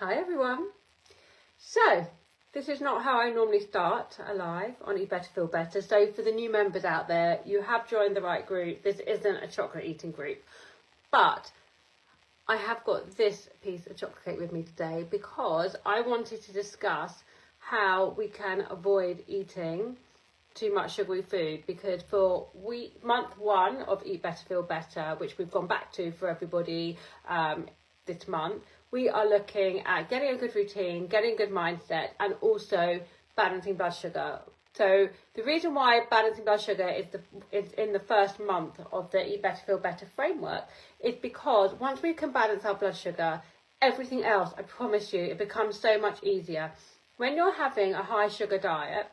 Hi everyone. So this is not how I normally start a live on Eat Better Feel Better. So for the new members out there, you have joined the right group. This isn't a chocolate eating group, but I have got this piece of chocolate cake with me today because I wanted to discuss how we can avoid eating too much sugary food, because for month 1 of Eat Better Feel Better, which we've gone back to for everybody this month, we are looking at getting a good routine, getting a good mindset, and also balancing blood sugar. So the reason why balancing blood sugar is in the first month of the Eat Better Feel Better framework is because once we can balance our blood sugar, everything else, I promise you, it becomes so much easier. When you're having a high sugar diet,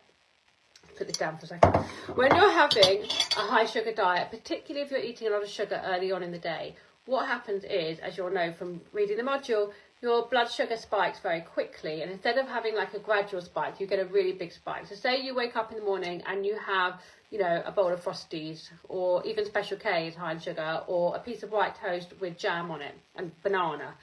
put this down for a second. When you're having a high sugar diet, particularly if you're eating a lot of sugar early on in the day, what happens is, as you'll know from reading the module, your blood sugar spikes very quickly, and instead of having like a gradual spike, you get a really big spike. So say you wake up in the morning and you have, a bowl of Frosties, or even Special K is high in sugar, or a piece of white toast with jam on it and banana.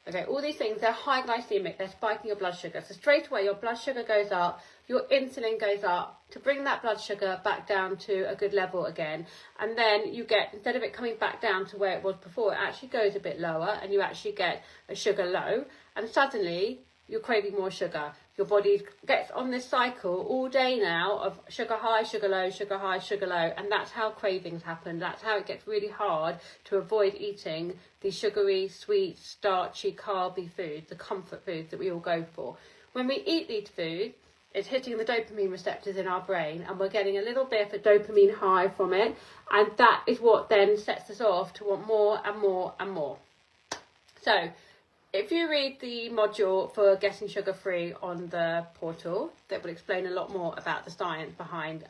Okay, all these things, they're high glycemic, they're spiking your blood sugar. So straight away your blood sugar goes up, your insulin goes up to bring that blood sugar back down to a good level again. And then you get, instead of it coming back down to where it was before, it actually goes a bit lower and you actually get a sugar low. And suddenly you're craving more sugar. Your body gets on this cycle all day now of sugar high, sugar low, sugar high, sugar low. And that's how cravings happen. That's how it gets really hard to avoid eating these sugary, sweet, starchy, carby foods, the comfort foods that we all go for. When we eat these foods, it's hitting the dopamine receptors in our brain and we're getting a little bit of a dopamine high from it. And that is what then sets us off to want more and more and more. So if you read the module for Getting Sugar Free on the portal, that will explain a lot more about the science behind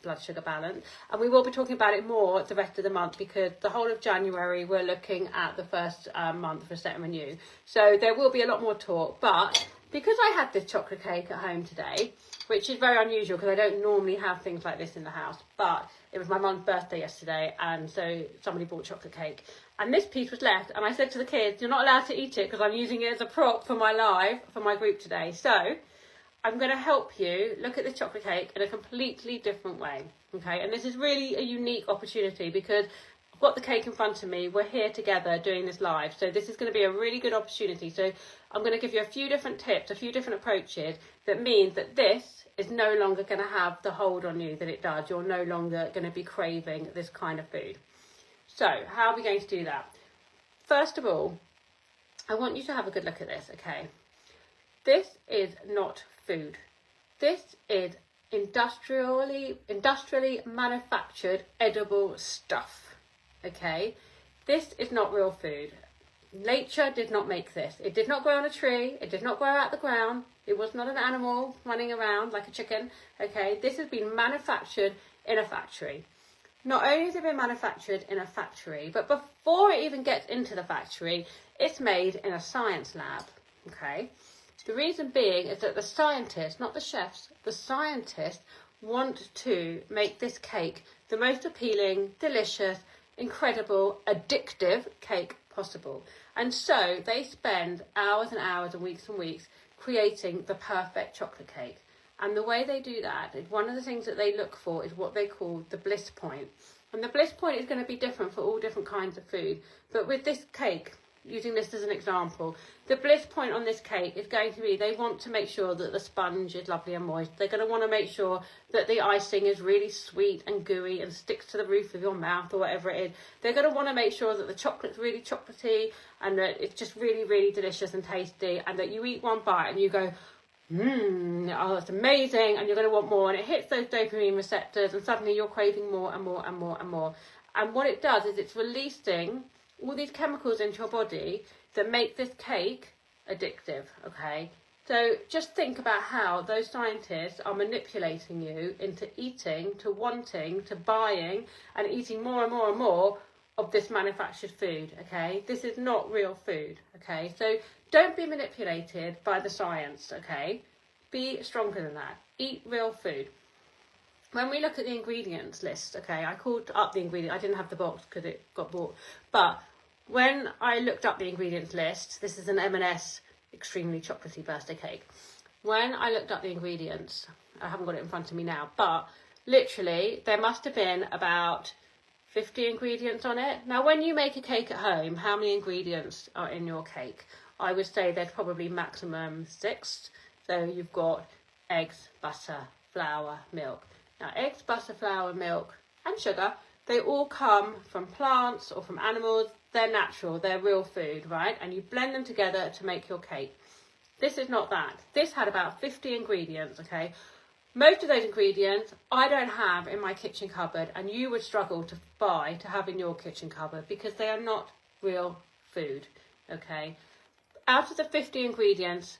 blood sugar balance. And we will be talking about it more the rest of the month, because the whole of January we're looking at the first month for Set and Renew. So there will be a lot more talk, but because I had this chocolate cake at home today, which is very unusual because I don't normally have things like this in the house, but it was my mum's birthday yesterday, and so somebody bought chocolate cake. And this piece was left, and I said to the kids, you're not allowed to eat it because I'm using it as a prop for my live, for my group today. So I'm going to help you look at this chocolate cake in a completely different way, okay? And this is really a unique opportunity because I've got the cake in front of me. We're here together doing this live. So this is going to be a really good opportunity. So I'm going to give you a few different tips, a few different approaches that mean that this is no longer going to have the hold on you that it does. You're no longer going to be craving this kind of food. So how are we going to do that? First of all, I want you to have a good look at this, okay? This is not food. This is industrially manufactured edible stuff, okay? This is not real food. Nature did not make this. It did not grow on a tree. It did not grow out the ground. It was not an animal running around like a chicken, okay? This has been manufactured in a factory. Not only has it been manufactured in a factory, but before it even gets into the factory, it's made in a science lab, okay? The reason being is that the scientists, not the chefs, the scientists want to make this cake the most appealing, delicious, incredible, addictive cake possible. And so they spend hours and hours and weeks creating the perfect chocolate cake. And the way they do that, one of the things that they look for is what they call the bliss point. And the bliss point is going to be different for all different kinds of food. But with this cake, using this as an example, the bliss point on this cake is going to be, they want to make sure that the sponge is lovely and moist. They're going to want to make sure that the icing is really sweet and gooey and sticks to the roof of your mouth or whatever it is. They're going to want to make sure that the chocolate's really chocolatey and that it's just really, really delicious and tasty, and that you eat one bite and you go, oh, it's amazing, and you're going to want more, and it hits those dopamine receptors and suddenly you're craving more and more and more and more. And what it does is it's releasing all these chemicals into your body that make this cake addictive, okay? So just think about how those scientists are manipulating you into eating, to wanting, to buying and eating more and more and more of this manufactured food, okay? This is not real food, okay? So don't be manipulated by the science, okay? Be stronger than that. Eat real food. When we look at the ingredients list, okay, I called up the ingredient. I didn't have the box because it got bought. But when I looked up the ingredients list, this is an M&S extremely chocolatey birthday cake. When I looked up the ingredients, I haven't got it in front of me now, but literally there must have been about 50 ingredients on it. Now, when you make a cake at home, how many ingredients are in your cake? I would say there's probably maximum 6. So you've got eggs, butter, flour, milk. Now, eggs, butter, flour, milk and sugar, they all come from plants or from animals. They're natural, they're real food, right? And you blend them together to make your cake. This is not that. This had about 50 ingredients, okay? Most of those ingredients I don't have in my kitchen cupboard, and you would struggle to buy to have in your kitchen cupboard because they are not real food, okay? Out of the 50 ingredients,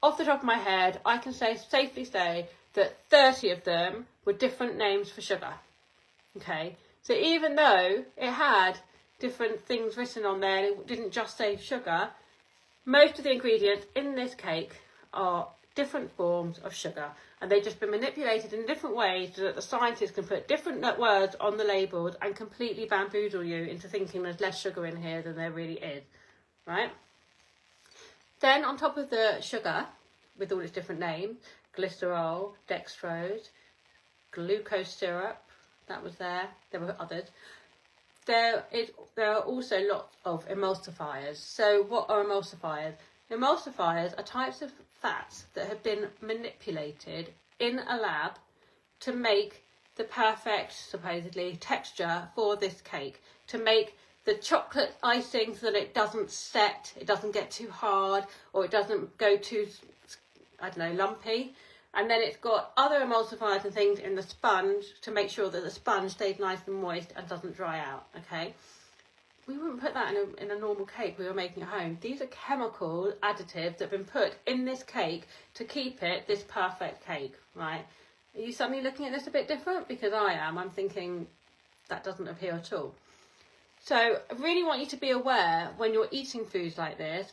off the top of my head, I can safely say that 30 of them were different names for sugar, okay? So even though it had different things written on there, it didn't just say sugar, most of the ingredients in this cake are different forms of sugar, and they've just been manipulated in different ways so that the scientists can put different words on the labels and completely bamboozle you into thinking there's less sugar in here than there really is, right? Then on top of the sugar, with all its different names, glycerol, dextrose, glucose syrup, that was there were others. There are also lots of emulsifiers. So what are emulsifiers? Emulsifiers are types of fats that have been manipulated in a lab to make the perfect, supposedly, texture for this cake, to make the chocolate icing so that it doesn't set, it doesn't get too hard, or it doesn't go too, I don't know, lumpy. And then it's got other emulsifiers and things in the sponge to make sure that the sponge stays nice and moist and doesn't dry out, okay? We wouldn't put that in a normal cake we were making at home. These are chemical additives that have been put in this cake to keep it this perfect cake, right? Are you suddenly looking at this a bit different? Because I am. I'm thinking that doesn't appear at all. So I really want you to be aware when you're eating foods like this,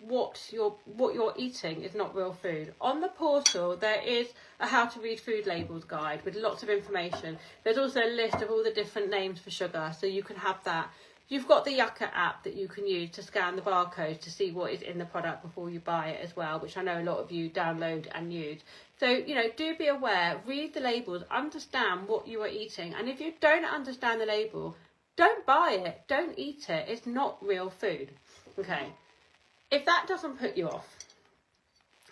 what you're eating is not real food. On the portal there is a how to read food labels guide with lots of information. There's also a list of all the different names for sugar, so you can have that. You've got the Yucca app that you can use to scan the barcode to see what is in the product before you buy it as well, which I know a lot of you download and use. So, you know, do be aware, read the labels, understand what you are eating. And if you don't understand the label, don't buy it, don't eat it. It's not real food, okay? If that doesn't put you off,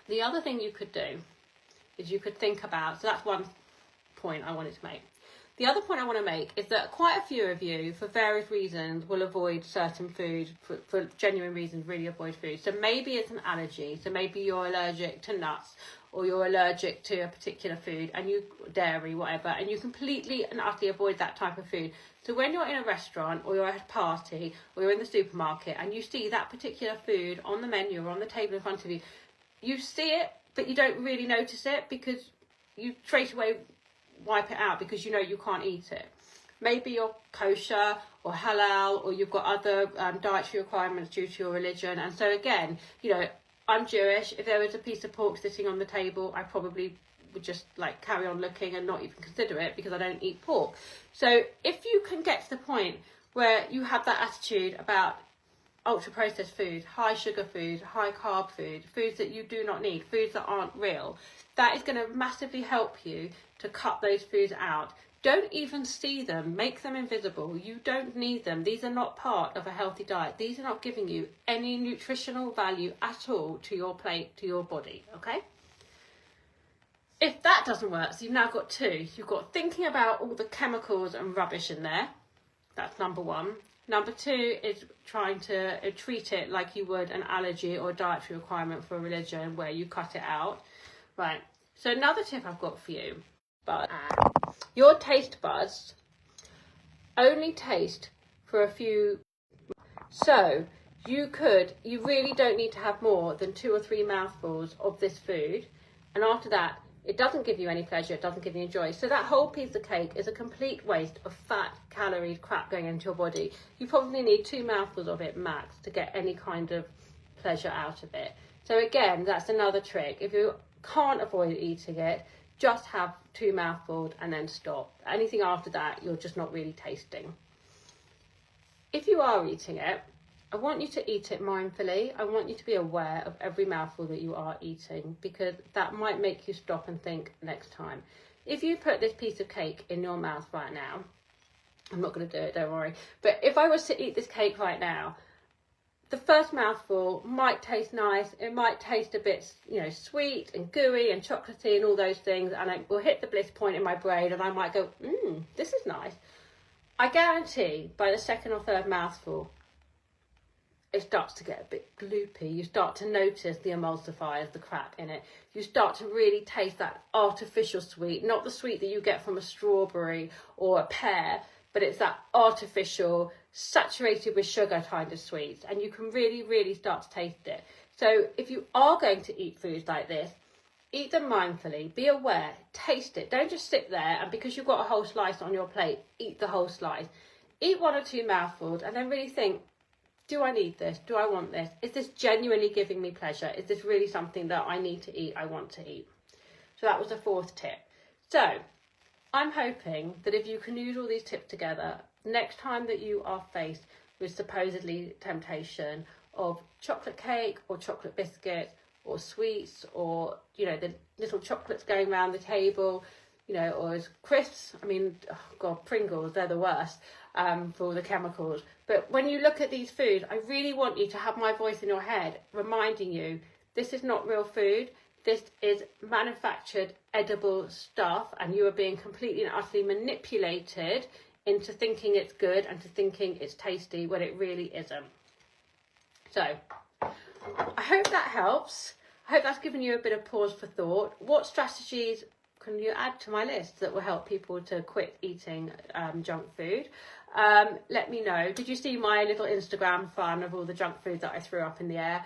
the other thing you could do is you could think about, so that's one point I wanted to make. The other point I want to make is that quite a few of you, for various reasons, will avoid certain food, for genuine reasons, really avoid food. So maybe it's an allergy, so maybe you're allergic to nuts, or you're allergic to a particular food, and you, dairy, whatever, and you completely and utterly avoid that type of food. So when you're in a restaurant, or you're at a party, or you're in the supermarket, and you see that particular food on the menu or on the table in front of you, you see it, but you don't really notice it because you straight away wipe it out because you know you can't eat it. Maybe you're kosher or halal, or you've got other dietary requirements due to your religion. And so again, you know, I'm Jewish. If there was a piece of pork sitting on the table, I probably would just like carry on looking and not even consider it because I don't eat pork. So if you can get to the point where you have that attitude about ultra processed food, high sugar food, high carb food, foods that you do not need, foods that aren't real, that is going to massively help you to cut those foods out. Don't even see them, make them invisible. You don't need them. These are not part of a healthy diet. These are not giving you any nutritional value at all to your plate, to your body, okay? If that doesn't work, so you've now got two. You've got thinking about all the chemicals and rubbish in there. That's number one. Number two is trying to treat it like you would an allergy or a dietary requirement for a religion where you cut it out. Right, so another tip I've got for you, but your taste buds only taste for a few. So you really don't need to have more than 2 or 3 mouthfuls of this food. And after that, it doesn't give you any pleasure, it doesn't give you joy. So that whole piece of cake is a complete waste of fat, calories, crap going into your body. You probably need 2 mouthfuls of it max to get any kind of pleasure out of it. So again, that's another trick. If you can't avoid eating it, just have 2 mouthfuls and then stop. Anything after that, you're just not really tasting. If you are eating it, I want you to eat it mindfully. I want you to be aware of every mouthful that you are eating, because that might make you stop and think next time. If you put this piece of cake in your mouth right now, I'm not going to do it, don't worry, but if I was to eat this cake right now, the first mouthful might taste nice. It might taste a bit, sweet and gooey and chocolatey and all those things, and it will hit the bliss point in my brain, and I might go, this is nice. I guarantee by the second or third mouthful, it starts to get a bit gloopy. You start to notice the emulsifiers, the crap in it. You start to really taste that artificial sweet, not the sweet that you get from a strawberry or a pear, but it's that artificial, saturated with sugar kind of sweets, and you can really, really start to taste it. So if you are going to eat foods like this, eat them mindfully, be aware, taste it. Don't just sit there and because you've got a whole slice on your plate, eat the whole slice. Eat 1 or 2 mouthfuls and then really think, do I need this? Do I want this? Is this genuinely giving me pleasure? Is this really something that I need to eat, I want to eat? So that was the 4th tip. So I'm hoping that if you can use all these tips together, next time that you are faced with supposedly temptation of chocolate cake or chocolate biscuit or sweets or, the little chocolates going around the table, or as crisps, Pringles, they're the worst for all the chemicals. But when you look at these foods, I really want you to have my voice in your head reminding you, this is not real food. This is manufactured edible stuff, and you are being completely and utterly manipulated into thinking it's good and to thinking it's tasty when it really isn't. So I hope that helps. I hope that's given you a bit of pause for thought. What strategies can you add to my list that will help people to quit eating junk food? Let me know. Did you see my little Instagram fun of all the junk food that I threw up in the air?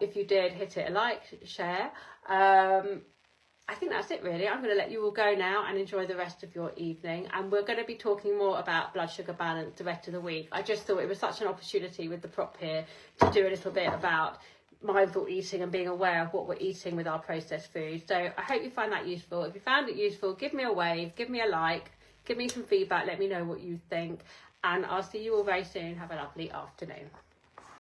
If you did, hit it a like, share. I think that's it really. I'm going to let you all go now and enjoy the rest of your evening, and we're going to be talking more about blood sugar balance the rest of the week. I just thought it was such an opportunity with the prop here to do a little bit about mindful eating and being aware of what we're eating with our processed food. So I hope you find that useful. If you found it useful, give me a wave, give me a like, give me some feedback, let me know what you think, and I'll see you all very soon. Have a lovely afternoon.